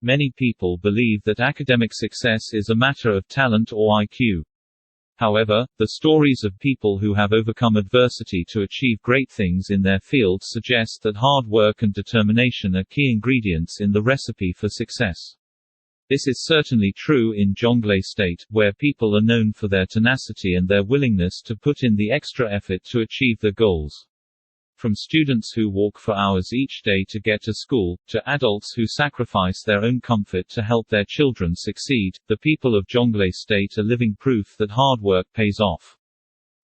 Many people believe that academic success is a matter of talent or IQ. However, the stories of people who have overcome adversity to achieve great things in their field suggest that hard work and determination are key ingredients in the recipe for success. This is certainly true in Jonglei State, where people are known for their tenacity and their willingness to put in the extra effort to achieve their goals. From students who walk for hours each day to get to school, to adults who sacrifice their own comfort to help their children succeed, the people of Jonglei State are living proof that hard work pays off.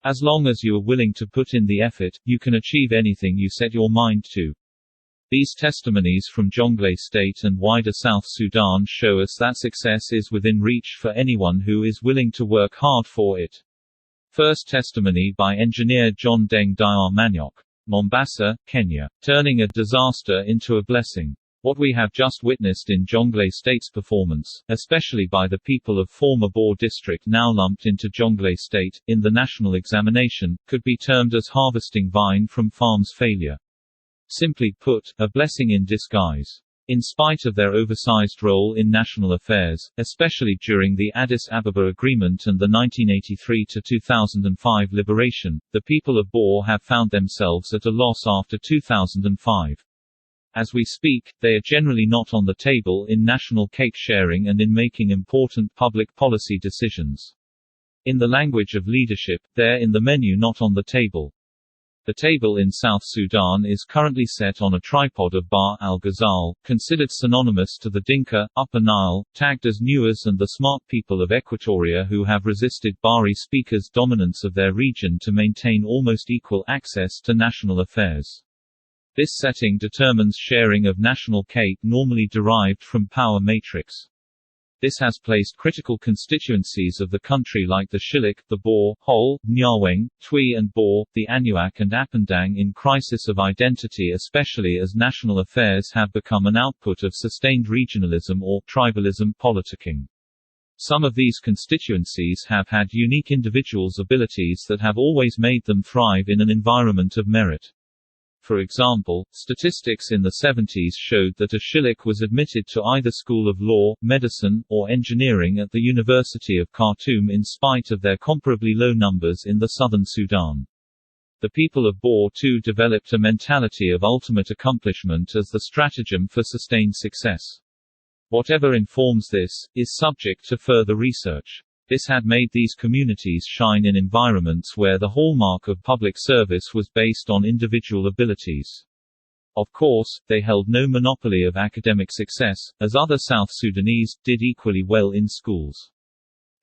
As long as you are willing to put in the effort, you can achieve anything you set your mind to. These testimonies from Jonglei State and wider South Sudan show us that success is within reach for anyone who is willing to work hard for it. First testimony by engineer John Deng Diar Manyok, Mombasa, Kenya. Turning a disaster into a blessing. What we have just witnessed in Jonglei State's performance, especially by the people of former Bor district now lumped into Jonglei State, in the national examination, could be termed as harvesting vine from farm's failure. Simply put, a blessing in disguise. In spite of their oversized role in national affairs, especially during the Addis Ababa Agreement and the 1983–2005 liberation, the people of Bor have found themselves at a loss after 2005. As we speak, they are generally not on the table in national cake sharing and in making important public policy decisions. In the language of leadership, they're in the menu, not on the table. The table in South Sudan is currently set on a tripod of Bahr al-Ghazal, considered synonymous to the Dinka, Upper Nile, tagged as Nuers and the smart people of Equatoria who have resisted Bahri speakers' dominance of their region to maintain almost equal access to national affairs. This setting determines sharing of national cake normally derived from power matrix. This has placed critical constituencies of the country like the Shilluk, the Bor, Hol, Nyaweng, Twi and Bor, the Anuak and Apandang in crisis of identity, especially as national affairs have become an output of sustained regionalism or tribalism politicking. Some of these constituencies have had unique individuals' abilities that have always made them thrive in an environment of merit. For example, statistics in the 70s showed that a Shilluk was admitted to either School of Law, Medicine, or Engineering at the University of Khartoum in spite of their comparably low numbers in the southern Sudan. The people of Bor too developed a mentality of ultimate accomplishment as the stratagem for sustained success. Whatever informs this, is subject to further research. This had made these communities shine in environments where the hallmark of public service was based on individual abilities. Of course, they held no monopoly of academic success, as other South Sudanese did equally well in schools.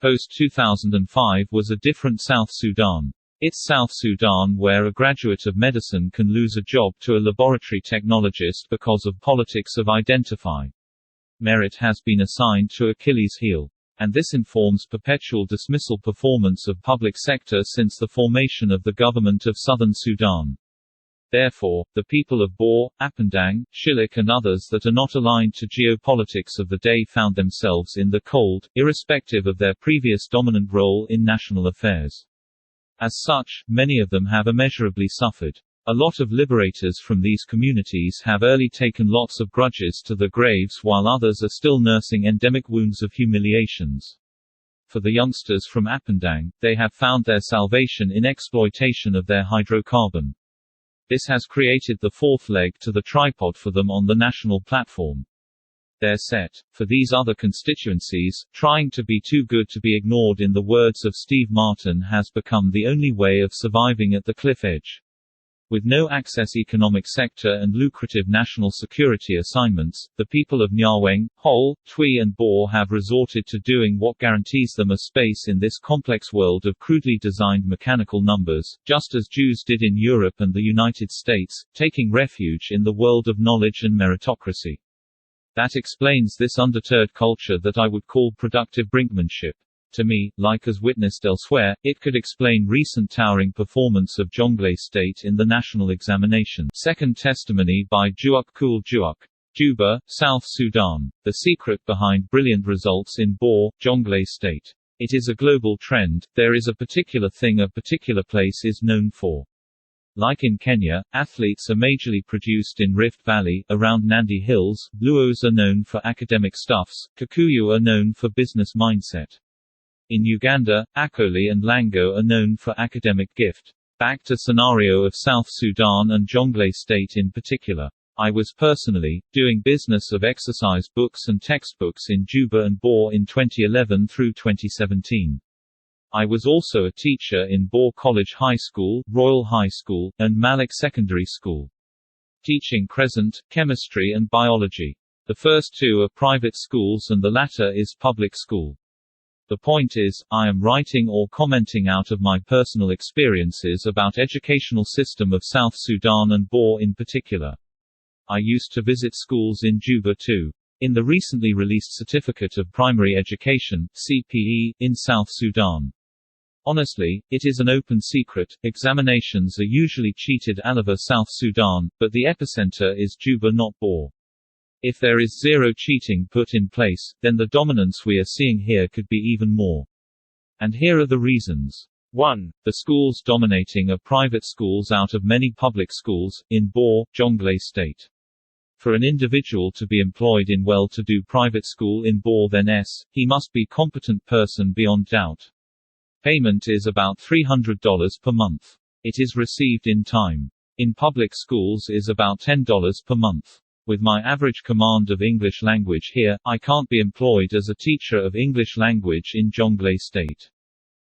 Post-2005 was a different South Sudan. It's South Sudan where a graduate of medicine can lose a job to a laboratory technologist because of politics of identify. Merit has been assigned to Achilles' heel. And this informs perpetual dismissal performance of public sector since the formation of the government of Southern Sudan. Therefore, the people of Bor, Apandang, Shilluk and others that are not aligned to geopolitics of the day found themselves in the cold, irrespective of their previous dominant role in national affairs. As such, many of them have immeasurably suffered. A lot of liberators from these communities have early taken lots of grudges to their graves while others are still nursing endemic wounds of humiliations. For the youngsters from Apandang, they have found their salvation in exploitation of their hydrocarbon. This has created the fourth leg to the tripod for them on the national platform. They're set. For these other constituencies, trying to be too good to be ignored, in the words of Steve Martin, has become the only way of surviving at the cliff edge. With no access economic sector and lucrative national security assignments, the people of Nyaweng, Hol, Twi and Bor have resorted to doing what guarantees them a space in this complex world of crudely designed mechanical numbers, just as Jews did in Europe and the United States, taking refuge in the world of knowledge and meritocracy. That explains this undeterred culture that I would call productive brinkmanship. To me, like as witnessed elsewhere, it could explain recent towering performance of Jonglei State in the national examination. Second testimony by Juak Kul Juak, Juba, South Sudan. The secret behind brilliant results in Bor, Jonglei State. It is a global trend. There is a particular thing a particular place is known for. Like in Kenya, athletes are majorly produced in Rift Valley, around Nandi Hills. Luos are known for academic stuffs, Kikuyu are known for business mindset. In Uganda, Akoli and Lango are known for academic gift. Back to scenario of South Sudan and Jonglei State in particular. I was personally doing business of exercise books and textbooks in Juba and Bor in 2011 through 2017. I was also a teacher in Bor College High School, Royal High School, and Malik Secondary School. Teaching Crescent, Chemistry and Biology. The first two are private schools and the latter is public school. The point is, I am writing or commenting out of my personal experiences about educational system of South Sudan and Bor in particular. I used to visit schools in Juba too. In the recently released Certificate of Primary Education (CPE) in South Sudan. Honestly, it is an open secret, examinations are usually cheated all over South Sudan, but the epicenter is Juba not Bor. If there is zero cheating put in place, then the dominance we are seeing here could be even more. And here are the reasons. 1. The schools dominating are private schools out of many public schools, in Bor, Jonglei State. For an individual to be employed in well-to-do private school in Bor then he must be competent person beyond doubt. Payment is about $300 per month. It is received in time. In public schools is about $10 per month. With my average command of English language here, I can't be employed as a teacher of English language in Jonglei State.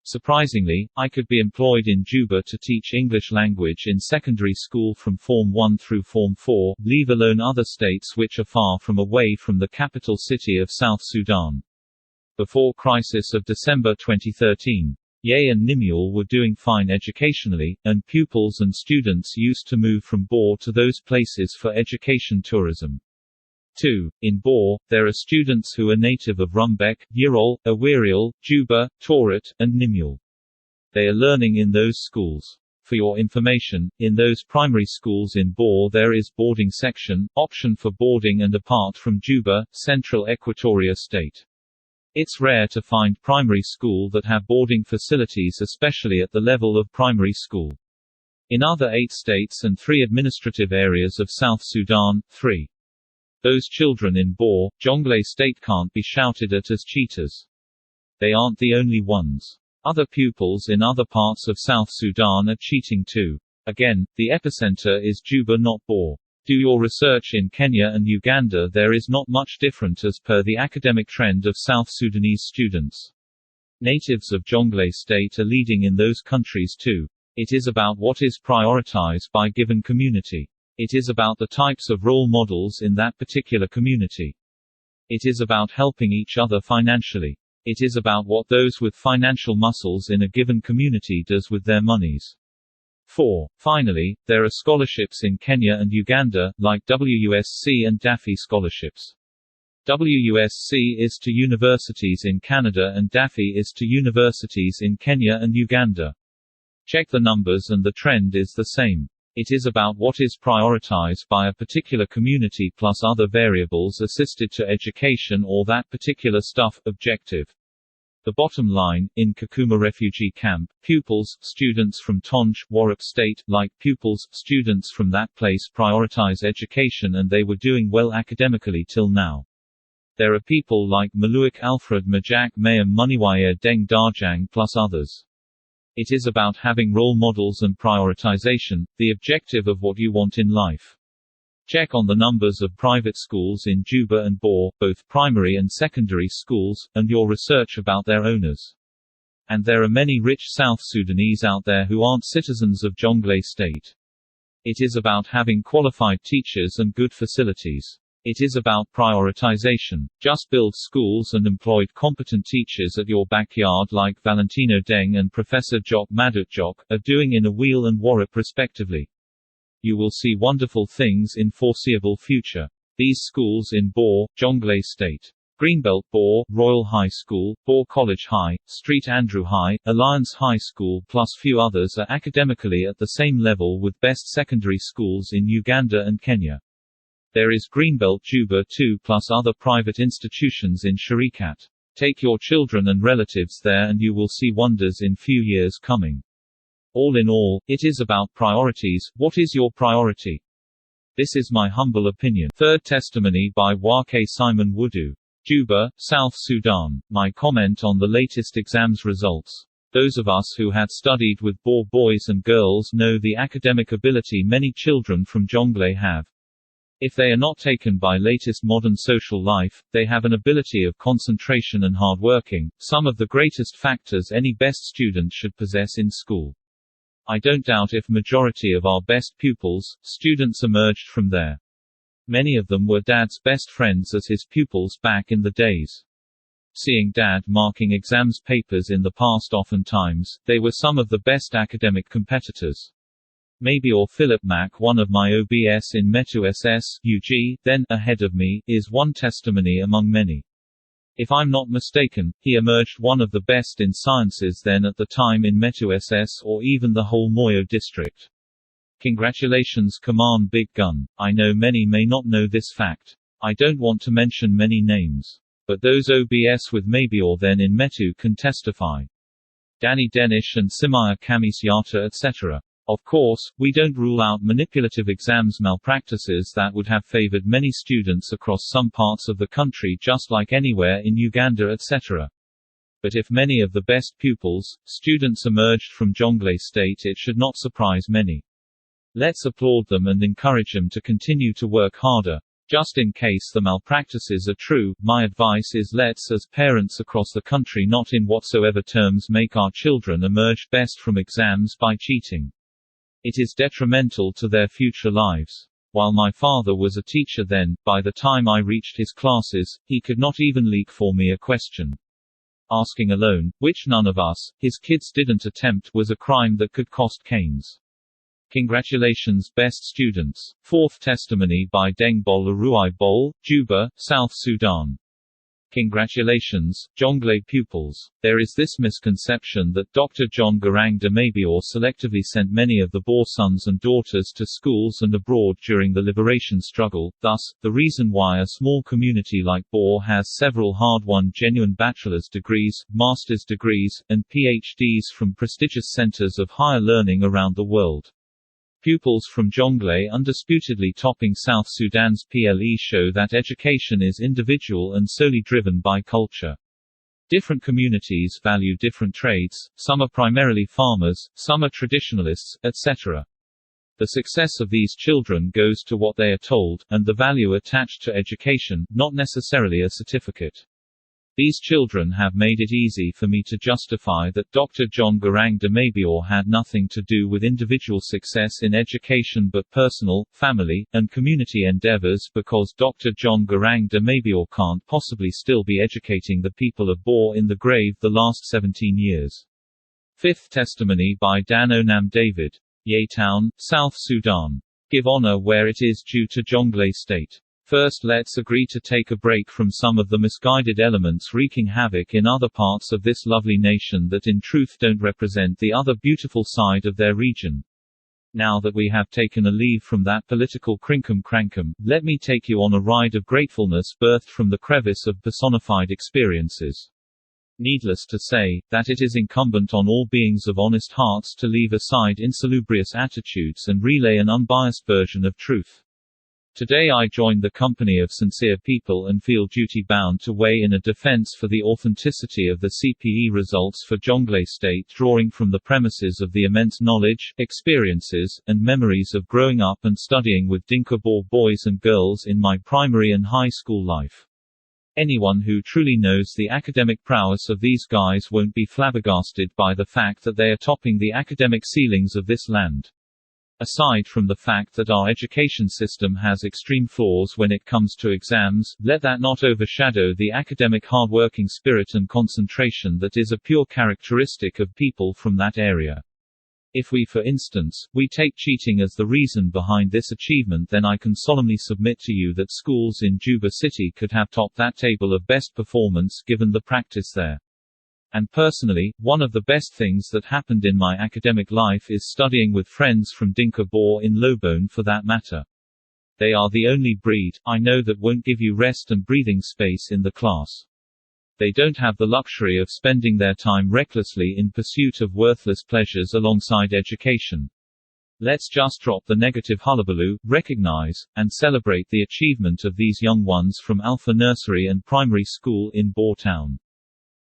Surprisingly, I could be employed in Juba to teach English language in secondary school from Form 1 through Form 4, leave alone other states which are far from away from the capital city of South Sudan. Before crisis of December 2013, Ye and Nimule were doing fine educationally, and pupils and students used to move from Bor to those places for education tourism. 2. In Bor, there are students who are native of Rumbek, Yirol, Awirial, Juba, Torit, and Nimule. They are learning in those schools. For your information, in those primary schools in Bor there is boarding section, option for boarding and apart from Juba, Central Equatoria State. It's rare to find primary school that have boarding facilities especially at the level of primary school. In other 8 states and 3 administrative areas of South Sudan, 3. Those children in Bor, Jonglei State can't be shouted at as cheaters. They aren't the only ones. Other pupils in other parts of South Sudan are cheating too. Again, the epicenter is Juba not Bor. Do your research in Kenya and Uganda. There is not much different as per the academic trend of South Sudanese students. Natives of Jonglei State are leading in those countries too. It is about what is prioritized by given community. It is about the types of role models in that particular community. It is about helping each other financially. It is about what those with financial muscles in a given community does with their monies. 4. Finally, there are scholarships in Kenya and Uganda, like WUSC and DAFI scholarships. WUSC is to universities in Canada and DAFI is to universities in Kenya and Uganda. Check the numbers and the trend is the same. It is about what is prioritized by a particular community plus other variables assisted to education or that particular stuff objective. The bottom line, in Kakuma refugee camp, pupils, students from Tonj, Warrap State, like pupils, students from that place prioritize education and they were doing well academically till now. There are people like Maluik Alfred Majak Mayam Muniwaya Deng Darjang plus others. It is about having role models and prioritization, the objective of what you want in life. Check on the numbers of private schools in Juba and Bor, both primary and secondary schools, and your research about their owners. And there are many rich South Sudanese out there who aren't citizens of Jonglei State. It is about having qualified teachers and good facilities. It is about prioritization. Just build schools and employed competent teachers at your backyard like Valentino Deng and Professor Jock Madutjok are doing in Awil and Warrap respectively. You will see wonderful things in foreseeable future. These schools in Bor, Jonglei State. Greenbelt Bor, Royal High School, Bor College High, Street Andrew High, Alliance High School plus few others are academically at the same level with best secondary schools in Uganda and Kenya. There is Greenbelt Juba too plus other private institutions in Sharikat. Take your children and relatives there and you will see wonders in few years coming. All in all, it is about priorities. What is your priority? This is my humble opinion. Third testimony by Wake Simon Wudu. Juba, South Sudan. My comment on the latest exams results. Those of us who had studied with Boer boys and girls know the academic ability many children from Jonglei have. If they are not taken by latest modern social life, they have an ability of concentration and hard working, some of the greatest factors any best student should possess in school. I don't doubt if majority of our best pupils, students emerged from there. Many of them were Dad's best friends as his pupils back in the days. Seeing Dad marking exams papers in the past, oftentimes, they were some of the best academic competitors. Maybe or Philip Mack, one of my OBS in Metu SS, UG, then ahead of me, is one testimony among many. If I'm not mistaken, he emerged one of the best in sciences then at the time in Metu SS or even the whole Moyo district. Congratulations, come on, big gun. I know many may not know this fact. I don't want to mention many names. But those OBS with maybe or then in Metu can testify. Danny Denish and Simaya Kamisyata etc. Of course, we don't rule out manipulative exams malpractices that would have favored many students across some parts of the country just like anywhere in Uganda etc. But if many of the best pupils, students emerged from Jonglei State, it should not surprise many. Let's applaud them and encourage them to continue to work harder. Just in case the malpractices are true, my advice is let's as parents across the country not in whatsoever terms make our children emerge best from exams by cheating. It is detrimental to their future lives. While my father was a teacher then, by the time I reached his classes, he could not even leak for me a question. Asking alone, which none of us, his kids didn't attempt, was a crime that could cost canes. Congratulations, best students. Fourth testimony by Dengbol Aruai Bol, Juba, South Sudan. Congratulations, Jonglei pupils. There is this misconception that Dr. John Garang de Mabior selectively sent many of the Boer sons and daughters to schools and abroad during the liberation struggle, thus, the reason why a small community like Boer has several hard-won genuine bachelor's degrees, master's degrees, and PhDs from prestigious centers of higher learning around the world. Pupils from Jonglei undisputedly topping South Sudan's PLE show that education is individual and solely driven by culture. Different communities value different trades, some are primarily farmers, some are traditionalists, etc. The success of these children goes to what they are told, and the value attached to education, not necessarily a certificate. These children have made it easy for me to justify that Dr. John Garang de Mabior had nothing to do with individual success in education but personal, family, and community endeavors because Dr. John Garang de Mabior can't possibly still be educating the people of Boer in the grave the last 17 years. Fifth testimony by Dan Onam David. Yetown, South Sudan. Give honor where it is due to Jonglei State. First, let's agree to take a break from some of the misguided elements wreaking havoc in other parts of this lovely nation that in truth don't represent the other beautiful side of their region. Now that we have taken a leave from that political crinkum-crankum, let me take you on a ride of gratefulness birthed from the crevice of personified experiences. Needless to say, that it is incumbent on all beings of honest hearts to leave aside insalubrious attitudes and relay an unbiased version of truth. Today I join the company of sincere people and feel duty-bound to weigh in a defense for the authenticity of the CPE results for Jonglei State, drawing from the premises of the immense knowledge, experiences, and memories of growing up and studying with Dinka Boer boys and girls in my primary and high school life. Anyone who truly knows the academic prowess of these guys won't be flabbergasted by the fact that they are topping the academic ceilings of this land. Aside from the fact that our education system has extreme flaws when it comes to exams, let that not overshadow the academic hard-working spirit and concentration that is a pure characteristic of people from that area. If we, for instance, we take cheating as the reason behind this achievement, then I can solemnly submit to you that schools in Juba City could have topped that table of best performance given the practice there. And personally, one of the best things that happened in my academic life is studying with friends from Dinka Boer in Lowbone for that matter. They are the only breed I know that won't give you rest and breathing space in the class. They don't have the luxury of spending their time recklessly in pursuit of worthless pleasures alongside education. Let's just drop the negative hullabaloo, recognize, and celebrate the achievement of these young ones from Alpha Nursery and Primary School in Boer Town.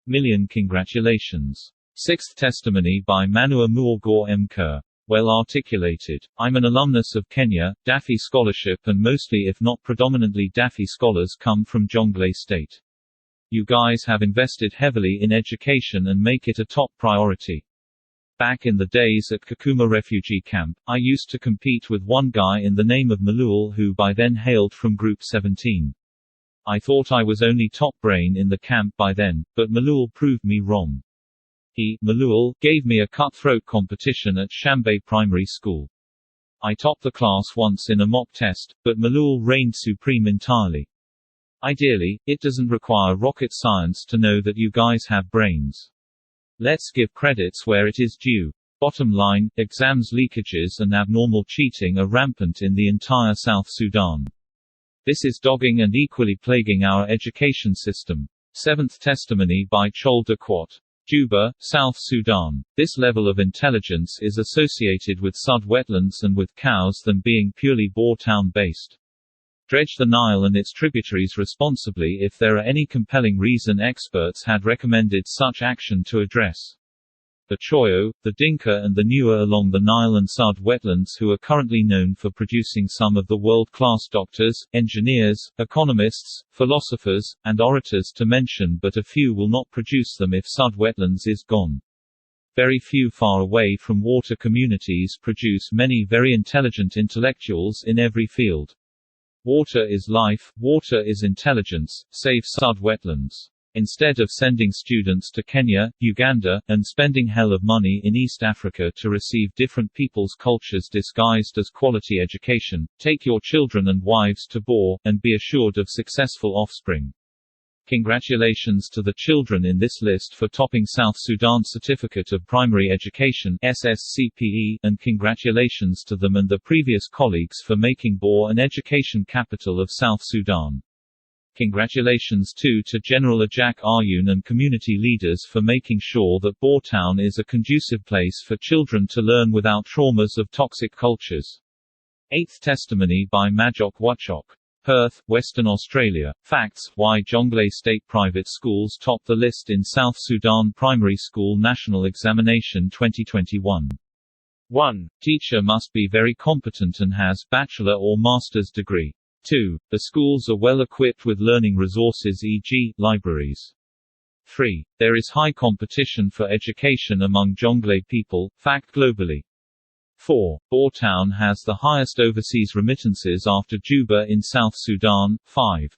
Million congratulations. Sixth testimony by Manua Muogor M. Kerr. Well articulated. I'm an alumnus of Kenya, Daffy Scholarship, and mostly if not predominantly Daffy scholars come from Jonglei State. You guys have invested heavily in education and make it a top priority. Back in the days at Kakuma refugee camp, I used to compete with one guy in the name of Malul who by then hailed from Group 17. I thought I was only top brain in the camp by then, but Malul proved me wrong. He, Malul, gave me a cutthroat competition at Shambay Primary School. I topped the class once in a mock test, but Malul reigned supreme entirely. Ideally, it doesn't require rocket science to know that you guys have brains. Let's give credits where it is due. Bottom line, exams leakages and abnormal cheating are rampant in the entire South Sudan. This is dogging and equally plaguing our education system. Seventh testimony by Chol de Quat. Juba, South Sudan. This level of intelligence is associated with Sud wetlands and with cows than being purely Boer Town based. Dredge the Nile and its tributaries responsibly if there are any compelling reason experts had recommended such action to address the Choyo, the Dinka and the Nuer along the Nile and Sud wetlands, who are currently known for producing some of the world-class doctors, engineers, economists, philosophers, and orators to mention, but a few will not produce them if Sud wetlands is gone. Very few far away from water communities produce many very intelligent intellectuals in every field. Water is life, water is intelligence, save Sud wetlands. Instead of sending students to Kenya, Uganda, and spending hell of money in East Africa to receive different people's cultures disguised as quality education, take your children and wives to Boer, and be assured of successful offspring. Congratulations to the children in this list for topping South Sudan's Certificate of Primary Education (SSCPE), and congratulations to them and the previous colleagues for making Boer an education capital of South Sudan. Congratulations too to General Ajak Aryun and community leaders for making sure that Boer Town is a conducive place for children to learn without traumas of toxic cultures. Eighth testimony by Majok Wachok. Perth, Western Australia. Facts: why Jonglei State private schools top the list in South Sudan Primary School National Examination 2021. 1. Teacher must be very competent and has bachelor or master's degree. 2. The schools are well equipped with learning resources, e.g., libraries. 3. There is high competition for education among Jonglei people, fact globally. 4. Boer Town has the highest overseas remittances after Juba in South Sudan. 5.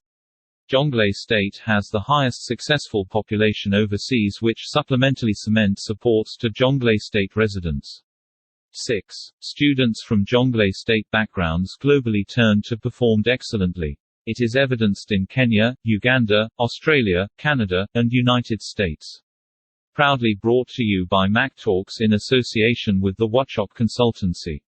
Jonglei State has the highest successful population overseas, which supplementally cements supports to Jonglei State residents. 6. Students from Jonglei State backgrounds globally turn to performed excellently. It is evidenced in Kenya, Uganda, Australia, Canada, and United States. Proudly brought to you by Mac Talks in association with the Wachok Consultancy.